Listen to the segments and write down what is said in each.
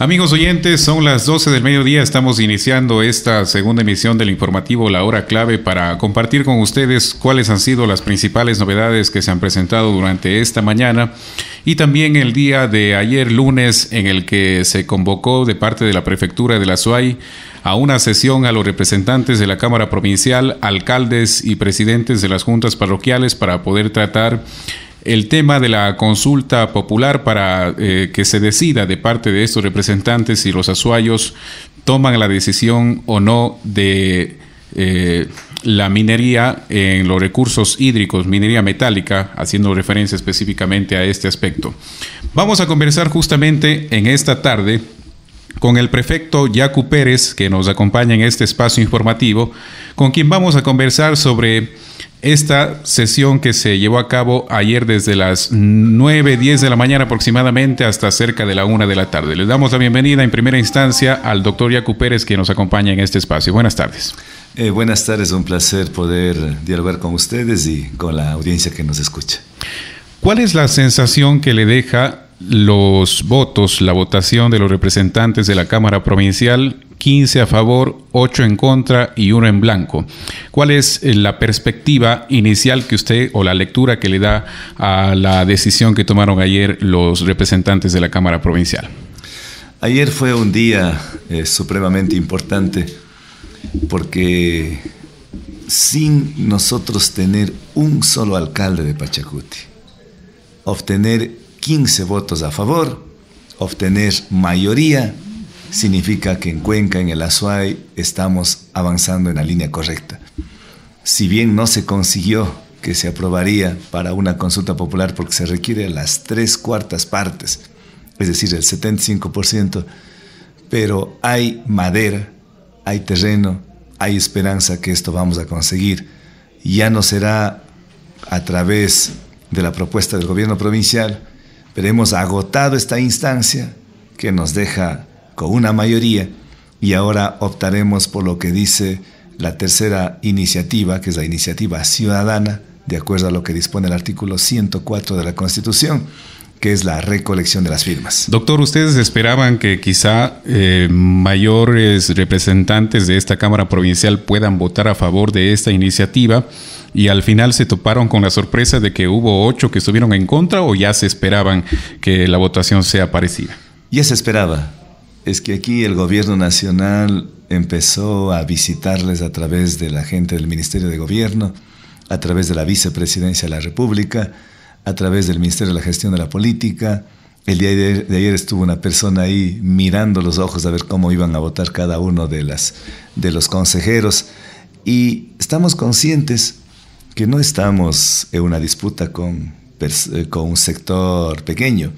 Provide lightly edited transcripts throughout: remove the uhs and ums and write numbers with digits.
Amigos oyentes, son las 12 del mediodía, estamos iniciando esta segunda emisión del informativo La Hora Clave para compartir con ustedes cuáles han sido las principales novedades que se han presentado durante esta mañana y también el día de ayer lunes en el que se convocó de parte de la Prefectura de la SUAY a una sesión a los representantes de la Cámara Provincial, alcaldes y presidentes de las juntas parroquiales para poder tratar el tema de la consulta popular para que se decida de parte de estos representantes si los azuayos toman la decisión o no de la minería en los recursos hídricos, minería metálica, haciendo referencia específicamente a este aspecto. Vamos a conversar justamente en esta tarde con el prefecto Yacu Pérez, que nos acompaña en este espacio informativo, con quien vamos a conversar sobre esta sesión que se llevó a cabo ayer desde las 9:10 de la mañana aproximadamente hasta cerca de la 1 de la tarde. Les damos la bienvenida en primera instancia al doctor Yacu Pérez, que nos acompaña en este espacio. Buenas tardes. Buenas tardes, un placer poder dialogar con ustedes y con la audiencia que nos escucha. ¿Cuál es la sensación que le deja los votos, la votación de los representantes de la Cámara Provincial? 15 a favor, 8 en contra y 1 en blanco. ¿Cuál es la perspectiva inicial que usted o la lectura que le da a la decisión que tomaron ayer los representantes de la Cámara Provincial? Ayer fue un día supremamente importante porque sin nosotros tener un solo alcalde de Pachacuti, obtener 15 votos a favor, obtener mayoría, significa que en Cuenca, en el Azuay, estamos avanzando en la línea correcta. Si bien no se consiguió que se aprobaría para una consulta popular porque se requiere las 3/4 partes, es decir, el 75%, pero hay madera, hay terreno, hay esperanza que esto vamos a conseguir. Ya no será a través de la propuesta del gobierno provincial, pero hemos agotado esta instancia que nos deja con una mayoría y ahora optaremos por lo que dice la tercera iniciativa, que es la iniciativa ciudadana, de acuerdo a lo que dispone el artículo 104 de la Constitución, que es la recolección de las firmas. Doctor, ¿ustedes esperaban que quizá mayores representantes de esta Cámara Provincial puedan votar a favor de esta iniciativa y al final se toparon con la sorpresa de que hubo 8 que estuvieron en contra, o ya se esperaban que la votación sea parecida? Ya se esperaba. Es que aquí el gobierno nacional empezó a visitarles a través de la gente del Ministerio de Gobierno, a través de la Vicepresidencia de la República, a través del Ministerio de la Gestión de la Política. El día de ayer estuvo una persona ahí mirando los ojos a ver cómo iban a votar cada uno de los consejeros. Y estamos conscientes que no estamos en una disputa con un sector pequeño.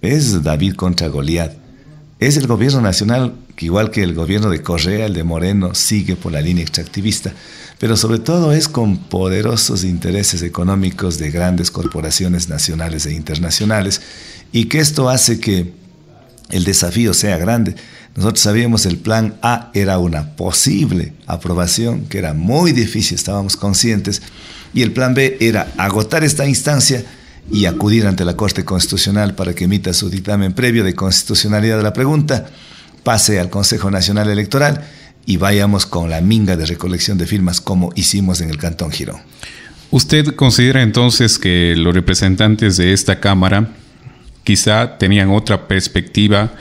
Es David contra Goliat. Es el gobierno nacional, que igual que el gobierno de Correa, el de Moreno, sigue por la línea extractivista, pero sobre todo es con poderosos intereses económicos de grandes corporaciones nacionales e internacionales, y que esto hace que el desafío sea grande. Nosotros sabíamos el plan A era una posible aprobación, que era muy difícil, estábamos conscientes, y el plan B era agotar esta instancia y acudir ante la Corte Constitucional para que emita su dictamen previo de constitucionalidad de la pregunta, pase al Consejo Nacional Electoral y vayamos con la minga de recolección de firmas como hicimos en el Cantón Girón. ¿Usted considera entonces que los representantes de esta Cámara quizá tenían otra perspectiva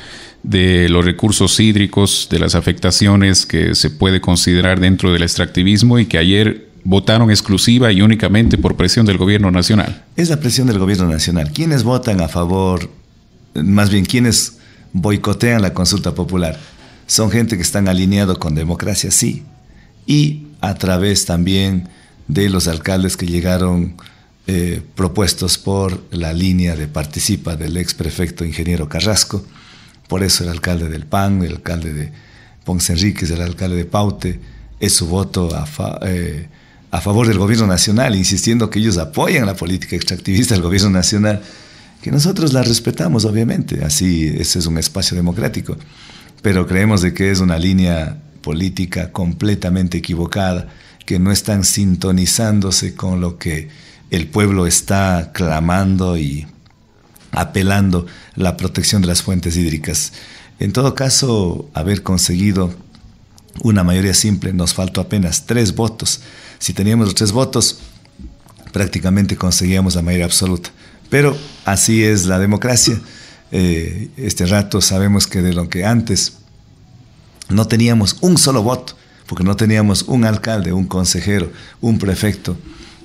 de los recursos hídricos, de las afectaciones que se puede considerar dentro del extractivismo, y que ayer votaron exclusiva y únicamente por presión del gobierno nacional? Es la presión del gobierno nacional. ¿Quiénes votan a favor? Más bien, ¿quiénes boicotean la consulta popular? Son gente que están alineados con democracia, sí, y a través también de los alcaldes que llegaron propuestos por la línea de Participa del ex prefecto ingeniero Carrasco. Por eso el alcalde del PAN, el alcalde de Ponce Enríquez, el alcalde de Paute, es su voto a favor del gobierno nacional, insistiendo que ellos apoyan la política extractivista del gobierno nacional, que nosotros la respetamos, obviamente, así ese es un espacio democrático, pero creemos de que es una línea política completamente equivocada, que no están sintonizándose con lo que el pueblo está clamando y apelando, la protección de las fuentes hídricas. En todo caso, haber conseguido una mayoría simple, nos faltó apenas 3 votos. Si teníamos los 3 votos, prácticamente conseguíamos la mayoría absoluta. Pero así es la democracia. Este rato sabemos que de lo que antes no teníamos un solo voto, porque no teníamos un alcalde, un consejero, un prefecto,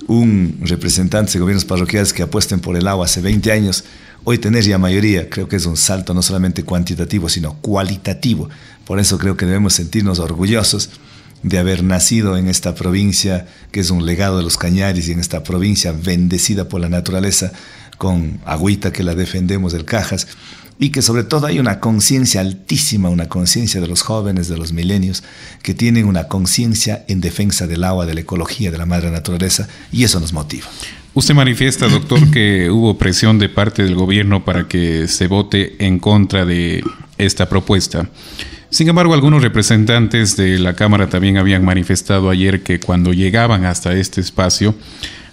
un representante de gobiernos parroquiales que apuesten por el agua hace 20 años. Hoy tener ya mayoría creo que es un salto no solamente cuantitativo, sino cualitativo. Por eso creo que debemos sentirnos orgullosos de haber nacido en esta provincia que es un legado de los Cañaris, y en esta provincia bendecida por la naturaleza, con agüita que la defendemos del Cajas, y que sobre todo hay una conciencia altísima, una conciencia de los jóvenes, de los milenios, que tienen una conciencia en defensa del agua, de la ecología, de la madre naturaleza, y eso nos motiva. Usted manifiesta, doctor, que hubo presión de parte del gobierno para que se vote en contra de esta propuesta. Sin embargo, algunos representantes de la Cámara también habían manifestado ayer que cuando llegaban hasta este espacio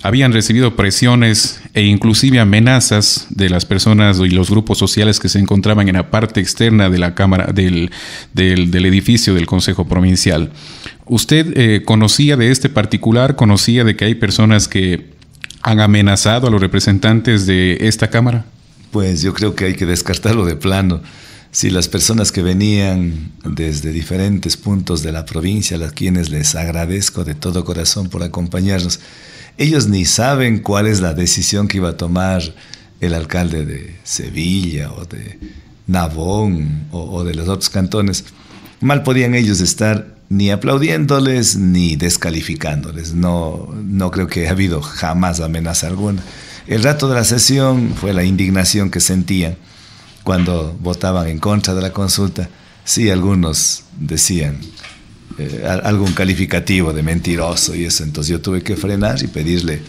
habían recibido presiones e inclusive amenazas de las personas y los grupos sociales que se encontraban en la parte externa de la Cámara, del edificio del Consejo Provincial. ¿Usted conocía de este particular? ¿Conocía de que hay personas que han amenazado a los representantes de esta Cámara? Pues yo creo que hay que descartarlo de plano. Si las personas que venían desde diferentes puntos de la provincia, a quienes les agradezco de todo corazón por acompañarnos, ellos ni saben cuál es la decisión que iba a tomar el alcalde de Sevilla o de Navón o de los otros cantones. Mal podían ellos estar ni aplaudiéndoles ni descalificándoles. No creo que ha habido jamás amenaza alguna. El rato de la sesión fue la indignación que sentían cuando votaban en contra de la consulta. Sí, algunos decían algún calificativo de mentiroso y eso. Entonces yo tuve que frenar y pedirle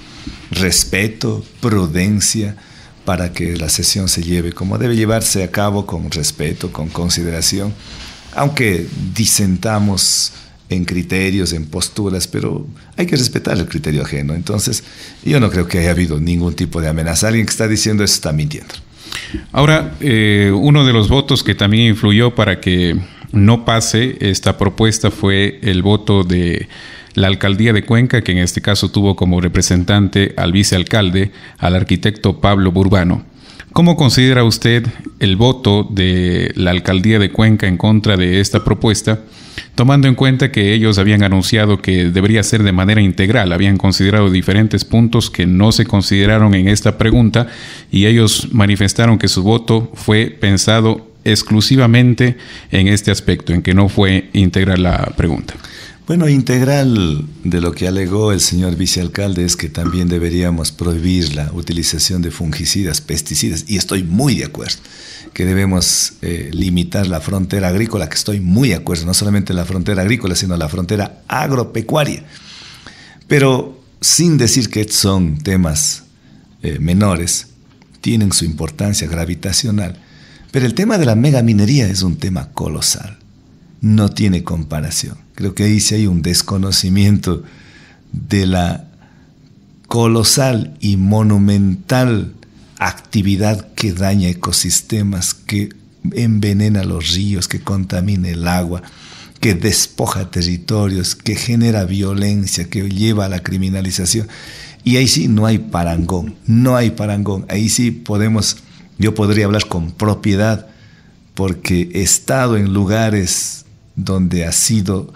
respeto, prudencia, para que la sesión se lleve como debe llevarse a cabo, con respeto, con consideración, aunque disentamos en criterios, en posturas, pero hay que respetar el criterio ajeno. Entonces yo no creo que haya habido ningún tipo de amenaza. Alguien que está diciendo eso está mintiendo. Ahora, uno de los votos que también influyó para que no pase esta propuesta fue el voto de la alcaldía de Cuenca, que en este caso tuvo como representante al vicealcalde, al arquitecto Pablo Burbano. ¿Cómo considera usted el voto de la alcaldía de Cuenca en contra de esta propuesta, tomando en cuenta que ellos habían anunciado que debería ser de manera integral? Habían considerado diferentes puntos que no se consideraron en esta pregunta y ellos manifestaron que su voto fue pensado exclusivamente en este aspecto, en que no fue integral la pregunta. Bueno, integral de lo que alegó el señor vicealcalde es que también deberíamos prohibir la utilización de fungicidas, pesticidas, y estoy muy de acuerdo, que debemos limitar la frontera agrícola, que estoy muy de acuerdo, no solamente la frontera agrícola, sino la frontera agropecuaria. Pero sin decir que son temas menores, tienen su importancia gravitacional. Pero el tema de la megaminería es un tema colosal, no tiene comparación. Creo que ahí sí hay un desconocimiento de la colosal y monumental actividad que daña ecosistemas, que envenena los ríos, que contamina el agua, que despoja territorios, que genera violencia, que lleva a la criminalización. Y ahí sí no hay parangón, no hay parangón. Ahí sí yo podría hablar con propiedad, porque he estado en lugares donde ha sido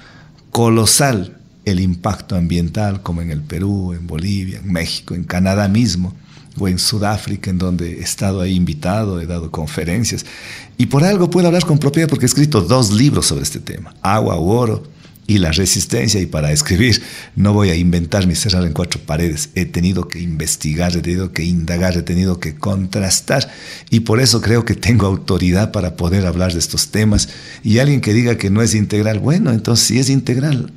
colosal el impacto ambiental, como en el Perú, en Bolivia, en México, en Canadá mismo, o en Sudáfrica, en donde he estado ahí invitado, he dado conferencias. Y por algo puedo hablar con propiedad, porque he escrito 2 libros sobre este tema, Agua u Oro y La Resistencia. Y para escribir no voy a inventar ni cerrar en 4 paredes. He tenido que investigar, he tenido que indagar, he tenido que contrastar. Y por eso creo que tengo autoridad para poder hablar de estos temas. Y alguien que diga que no es integral, bueno, entonces si es integral,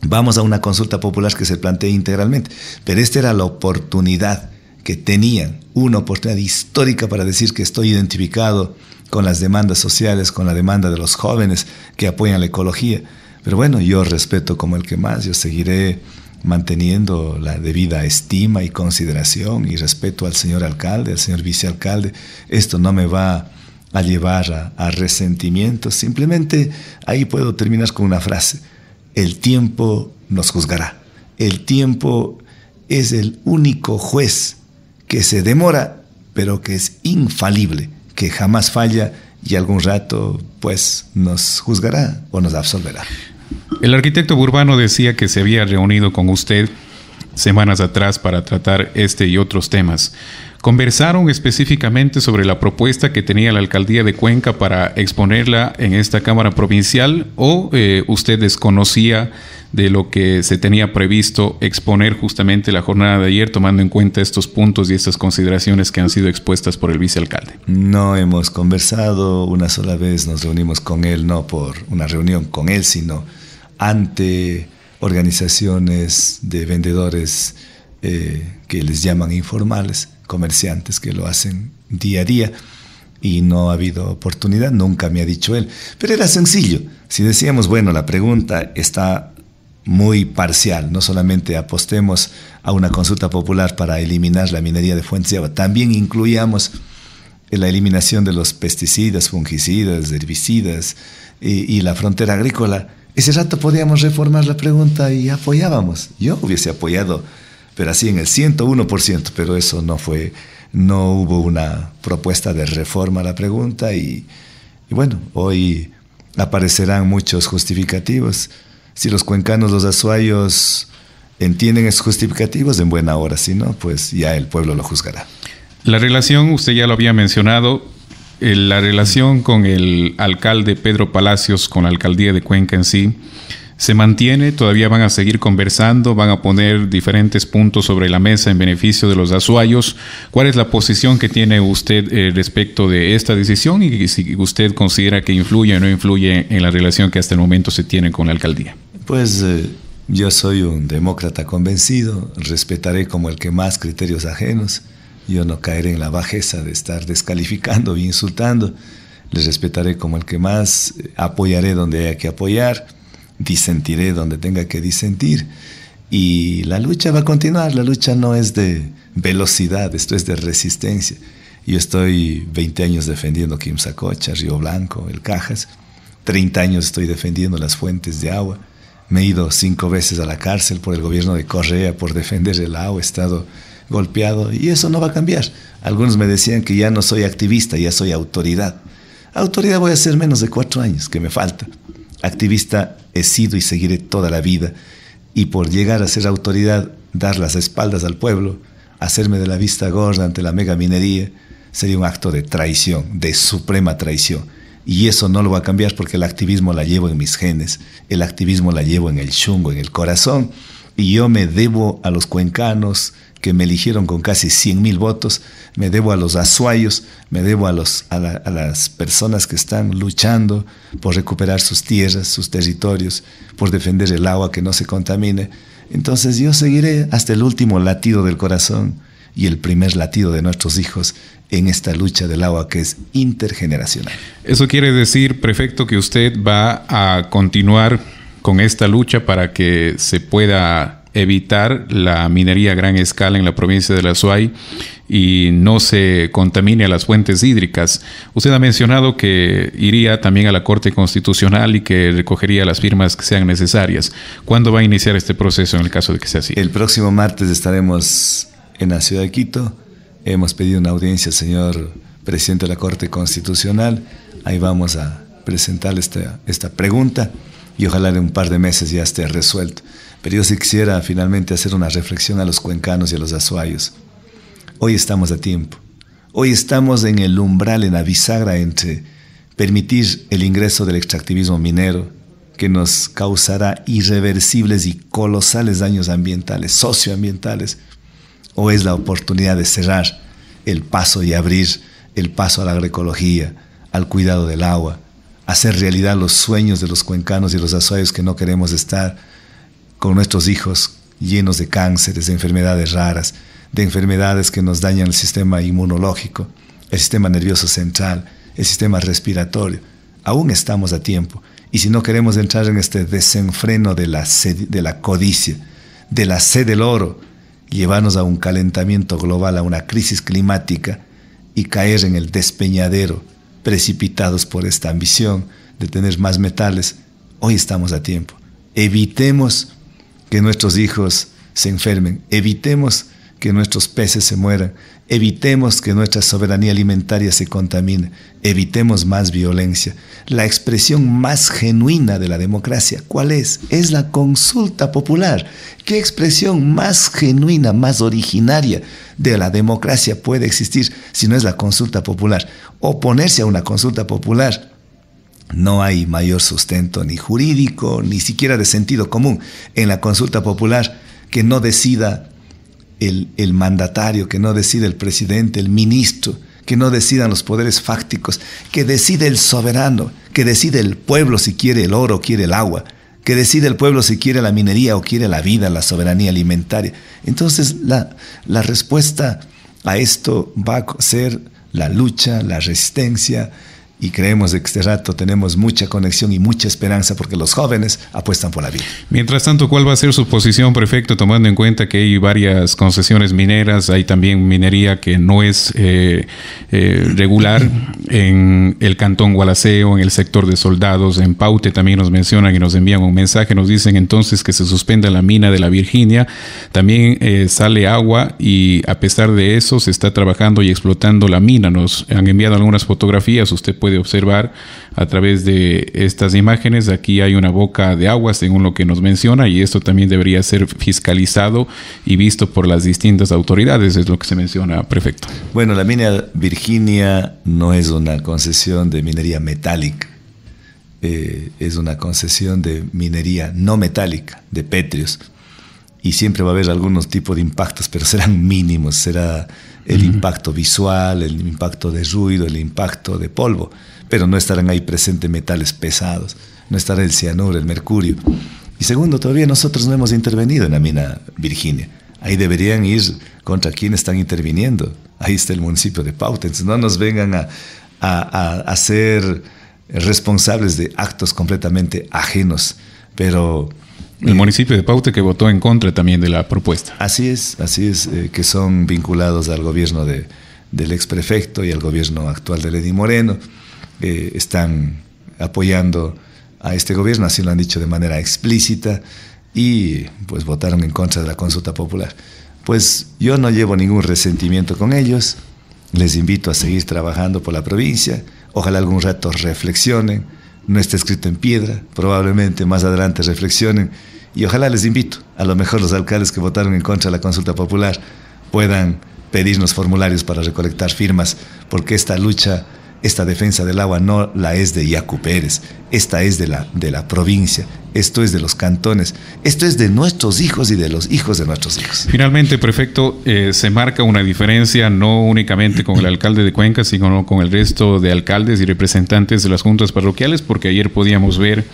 vamos a una consulta popular que se plantee integralmente. Pero esta era la oportunidad que tenían, una oportunidad histórica para decir que estoy identificado con las demandas sociales, con la demanda de los jóvenes que apoyan la ecología. Pero bueno, yo respeto como el que más, yo seguiré manteniendo la debida estima y consideración y respeto al señor alcalde, al señor vicealcalde. Esto no me va a llevar a resentimientos. Simplemente ahí puedo terminar con una frase: el tiempo nos juzgará. El tiempo es el único juez que se demora, pero que es infalible, que jamás falla, y algún rato pues nos juzgará o nos absolverá. El arquitecto Burbano decía que se había reunido con usted semanas atrás para tratar este y otros temas. ¿Conversaron específicamente sobre la propuesta que tenía la alcaldía de Cuenca para exponerla en esta Cámara Provincial, o usted desconocía de lo que se tenía previsto exponer justamente la jornada de ayer, tomando en cuenta estos puntos y estas consideraciones que han sido expuestas por el vicealcalde? No hemos conversado. Una sola vez nos reunimos con él, no por una reunión con él, sino ante organizaciones de vendedores que les llaman informales, comerciantes que lo hacen día a día, y no ha habido oportunidad. Nunca me ha dicho él, pero era sencillo. Si decíamos, bueno, la pregunta está muy parcial, no solamente apostemos a una consulta popular para eliminar la minería de fuentes de agua, también incluyamos la eliminación de los pesticidas, fungicidas, herbicidas y la frontera agrícola. Ese rato podíamos reformar la pregunta y apoyábamos. Yo hubiese apoyado, pero así en el 101%, pero eso no fue, no hubo una propuesta de reforma a la pregunta, y bueno, hoy aparecerán muchos justificativos. Si los cuencanos, los azuayos entienden esos justificativos, en buena hora; si no, pues ya el pueblo lo juzgará. La relación, usted ya lo había mencionado, la relación con el alcalde Pedro Palacios, con la alcaldía de Cuenca en sí, ¿se mantiene? ¿Todavía van a seguir conversando? ¿Van a poner diferentes puntos sobre la mesa en beneficio de los azuayos? ¿Cuál es la posición que tiene usted respecto de esta decisión, y si usted considera que influye o no influye en la relación que hasta el momento se tiene con la alcaldía? Pues yo soy un demócrata convencido. Respetaré como el que más criterios ajenos. Yo no caeré en la bajeza de estar descalificando e insultando. Les respetaré como el que más. Apoyaré donde haya que apoyar. Disentiré donde tenga que disentir, y la lucha va a continuar. La lucha no es de velocidad, esto es de resistencia. Yo estoy 20 años defendiendo Quimsacocha, Río Blanco, el Cajas. 30 años estoy defendiendo las fuentes de agua. Me he ido 5 veces a la cárcel por el gobierno de Correa por defender el agua. He estado golpeado, y eso no va a cambiar. Algunos me decían que ya no soy activista, ya soy autoridad. Autoridad voy a ser menos de 4 años, que me falta. Activista he sido y seguiré toda la vida, y por llegar a ser autoridad, dar las espaldas al pueblo, hacerme de la vista gorda ante la mega minería, sería un acto de traición, de suprema traición. Y eso no lo va a cambiar, porque el activismo la llevo en mis genes, el activismo la llevo en el chungo, en el corazón, y yo me debo a los cuencanos que me eligieron con casi 100,000 votos, me debo a los azuayos, me debo a las personas que están luchando por recuperar sus tierras, sus territorios, por defender el agua, que no se contamine. Entonces yo seguiré hasta el último latido del corazón y el primer latido de nuestros hijos en esta lucha del agua, que es intergeneracional. Eso quiere decir, prefecto, que usted va a continuar con esta lucha para que se pueda evitar la minería a gran escala en la provincia de la Azuay y no se contamine a las fuentes hídricas. Usted ha mencionado que iría también a la Corte Constitucional y que recogería las firmas que sean necesarias. ¿Cuándo va a iniciar este proceso en el caso de que sea así? El próximo martes estaremos en la ciudad de Quito. Hemos pedido una audiencia al señor presidente de la Corte Constitucional. Ahí vamos a presentarle esta pregunta, y ojalá en un par de meses ya esté resuelto. Pero yo sí quisiera finalmente hacer una reflexión a los cuencanos y a los azuayos. Hoy estamos a tiempo. Hoy estamos en el umbral, en la bisagra entre permitir el ingreso del extractivismo minero, que nos causará irreversibles y colosales daños ambientales, socioambientales, o es la oportunidad de cerrar el paso y abrir el paso a la agroecología, al cuidado del agua, hacer realidad los sueños de los cuencanos y los azuayos, que no queremos estar con nuestros hijos llenos de cánceres, de enfermedades raras, de enfermedades que nos dañan el sistema inmunológico, el sistema nervioso central, el sistema respiratorio. Aún estamos a tiempo. Y si no queremos entrar en este desenfreno de la codicia, de la sed del oro, llevarnos a un calentamiento global, a una crisis climática, y caer en el despeñadero precipitados por esta ambición de tener más metales. Hoy estamos a tiempo. Evitemos que nuestros hijos se enfermen, evitemos que nuestros peces se mueran, evitemos que nuestra soberanía alimentaria se contamine, evitemos más violencia. La expresión más genuina de la democracia, ¿cuál es? Es la consulta popular. ¿Qué expresión más genuina, más originaria de la democracia puede existir si no es la consulta popular? Oponerse a una consulta popular, no hay mayor sustento ni jurídico, ni siquiera de sentido común en la consulta popular que no decida el mandatario, que no decida el presidente, el ministro, que no decidan los poderes fácticos, que decide el soberano, que decide el pueblo si quiere el oro o quiere el agua, que decide el pueblo si quiere la minería o quiere la vida, la soberanía alimentaria. Entonces la respuesta a esto va a ser la lucha, la resistencia, y creemos de que este rato tenemos mucha conexión y mucha esperanza porque los jóvenes apuestan por la vida. Mientras tanto, ¿cuál va a ser su posición, prefecto, tomando en cuenta que hay varias concesiones mineras, hay también minería que no es regular en el cantón Gualaceo, en el sector de Soldados, en Paute también nos mencionan y nos envían un mensaje, nos dicen entonces que se suspenda la mina de la Virginia, también sale agua y a pesar de eso se está trabajando y explotando la mina? Nos han enviado algunas fotografías, usted puede observar a través de estas imágenes. Aquí hay una boca de agua según lo que nos menciona y esto también debería ser fiscalizado y visto por las distintas autoridades, es lo que se menciona, prefecto. Bueno, la mina Virginia no es una concesión de minería metálica, es una concesión de minería no metálica, de pétreos, y siempre va a haber algunos tipos de impactos, pero serán mínimos, será el impacto visual, el impacto de ruido, el impacto de polvo, pero no estarán ahí presentes metales pesados, no estará el cianuro, el mercurio. Y segundo, todavía nosotros no hemos intervenido en la mina Virginia. Ahí deberían ir contra quienes están interviniendo. Ahí está el municipio de Paute. Entonces no nos vengan a ser responsables de actos completamente ajenos, pero... El municipio de Paute que votó en contra también de la propuesta. Así es, que son vinculados al gobierno del exprefecto y al gobierno actual de Lenín Moreno. Están apoyando a este gobierno, así lo han dicho de manera explícita, y pues votaron en contra de la consulta popular. Pues yo no llevo ningún resentimiento con ellos, les invito a seguir trabajando por la provincia, ojalá algún rato reflexionen, no está escrito en piedra, probablemente más adelante reflexionen, y ojalá les invito, a lo mejor los alcaldes que votaron en contra de la consulta popular puedan pedirnos formularios para recolectar firmas, porque esta lucha, esta defensa del agua no la es de Yacu Pérez, esta es de la provincia, esto es de los cantones, esto es de nuestros hijos y de los hijos de nuestros hijos. Finalmente, prefecto, se marca una diferencia no únicamente con el alcalde de Cuenca, sino con el resto de alcaldes y representantes de las juntas parroquiales, porque ayer podíamos ver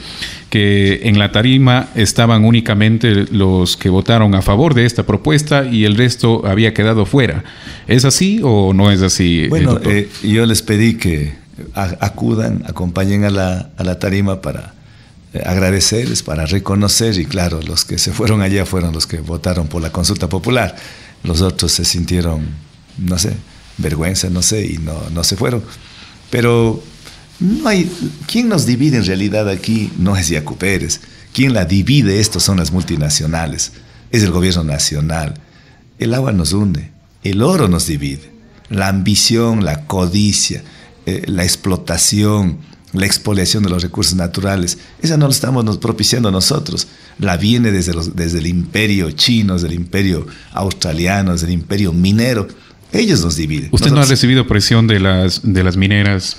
que en la tarima estaban únicamente los que votaron a favor de esta propuesta y el resto había quedado fuera. ¿Es así o no es así? Bueno, yo les pedí que acudan, acompañen a la tarima para agradecerles, para reconocer, y claro, los que se fueron allá fueron los que votaron por la consulta popular. Los otros se sintieron, no sé, vergüenza, no sé, y no se fueron. Pero no hay, quien nos divide en realidad aquí no es Yacu Pérez. Quien la divide esto son las multinacionales, es el gobierno nacional. El agua nos une, el oro nos divide. La ambición, la codicia, la explotación, la expoliación de los recursos naturales, esa no la estamos propiciando nosotros, la viene desde el imperio chino, desde el imperio australiano, desde el imperio minero. Ellos nos dividen. ¿Usted no ha recibido presión de las mineras?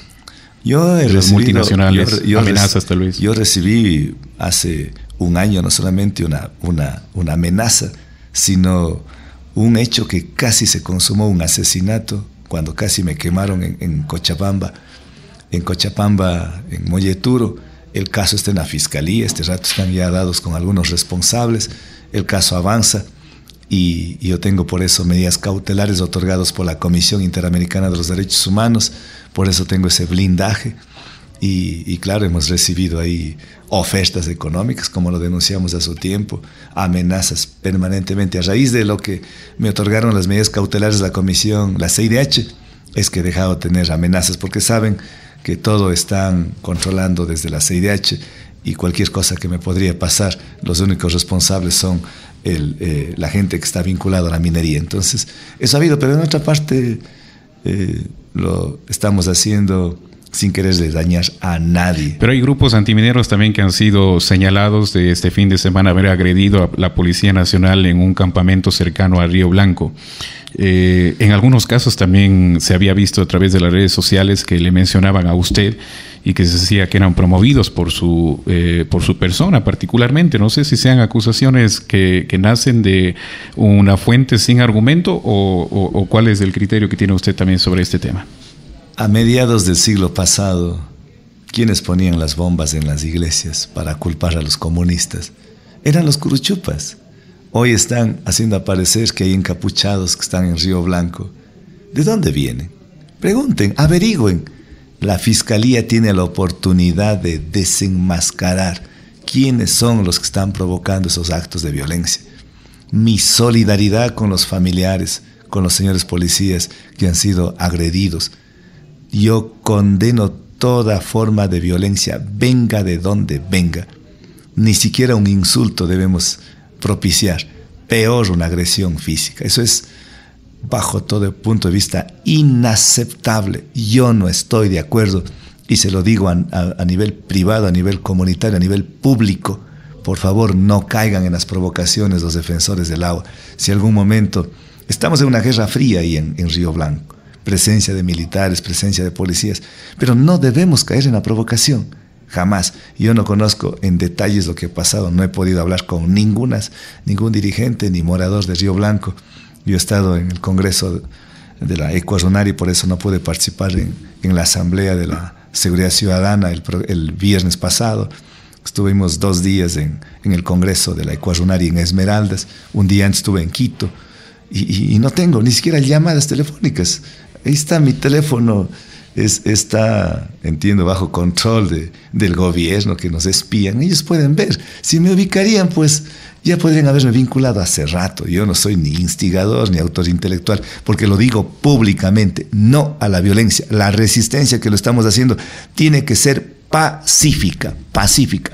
Yo he recibido, las multinacionales, amenazas tal vez. Yo recibí hace un año no solamente una amenaza, sino un hecho que casi se consumó, un asesinato, cuando casi me quemaron en Cochabamba. En Cochabamba, en Molleturo, el caso está en la fiscalía, este rato están ya dados con algunos responsables, el caso avanza y yo tengo por eso medidas cautelares otorgadas por la Comisión Interamericana de los Derechos Humanos, por eso tengo ese blindaje y claro, hemos recibido ahí ofertas económicas, como lo denunciamos a su tiempo, amenazas permanentemente. A raíz de lo que me otorgaron las medidas cautelares de la Comisión, la CIDH, es que he dejado de tener amenazas porque saben que todo están controlando desde la CIDH y cualquier cosa que me podría pasar, los únicos responsables son la gente que está vinculada a la minería. Entonces, eso ha habido, pero en otra parte lo estamos haciendo sin quererle dañar a nadie. Pero hay grupos antimineros también que han sido señalados de este fin de semana haber agredido a la Policía Nacional en un campamento cercano a Río Blanco. En algunos casos también se había visto a través de las redes sociales que le mencionaban a usted y que se decía que eran promovidos por su persona particularmente. No sé si sean acusaciones que nacen de una fuente sin argumento o cuál es el criterio que tiene usted también sobre este tema. A mediados del siglo pasado, ¿quiénes ponían las bombas en las iglesias para culpar a los comunistas? Eran los curuchupas. Hoy están haciendo aparecer que hay encapuchados que están en Río Blanco. ¿De dónde vienen? Pregunten, averigüen. La Fiscalía tiene la oportunidad de desenmascarar quiénes son los que están provocando esos actos de violencia. Mi solidaridad con los familiares, con los señores policías que han sido agredidos. Yo condeno toda forma de violencia, venga de donde venga. Ni siquiera un insulto debemos propiciar, peor una agresión física. Eso es, bajo todo punto de vista, inaceptable. Yo no estoy de acuerdo y se lo digo a nivel privado, a nivel comunitario, a nivel público. Por favor, no caigan en las provocaciones los defensores del agua. Si algún momento estamos en una guerra fría ahí en Río Blanco, presencia de militares, presencia de policías, pero no debemos caer en la provocación, jamás. Yo no conozco en detalles lo que ha pasado, no he podido hablar con ningún dirigente ni morador de Río Blanco. Yo he estado en el Congreso de la Ecuarunari, por eso no pude participar en la Asamblea de la Seguridad Ciudadana el viernes pasado. Estuvimos 2 días en el Congreso de la Ecuarunari en Esmeraldas, un día antes estuve en Quito, y no tengo ni siquiera llamadas telefónicas. Ahí está mi teléfono, está, entiendo, bajo control del gobierno que nos espían. Ellos pueden ver. Si me ubicarían, pues ya podrían haberme vinculado hace rato. Yo no soy ni instigador ni autor intelectual, porque lo digo públicamente, no a la violencia. La resistencia que lo estamos haciendo tiene que ser pacífica,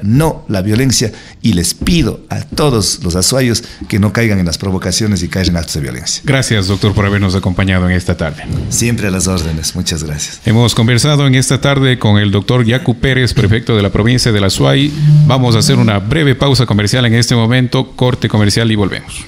no la violencia, y les pido a todos los azuayos que no caigan en las provocaciones y caigan en actos de violencia. Gracias, doctor, por habernos acompañado en esta tarde. Siempre a las órdenes, muchas gracias. Hemos conversado en esta tarde con el doctor Yacu Pérez, prefecto de la provincia del Azuay. Vamos a hacer una breve pausa comercial en este momento, corte comercial y volvemos.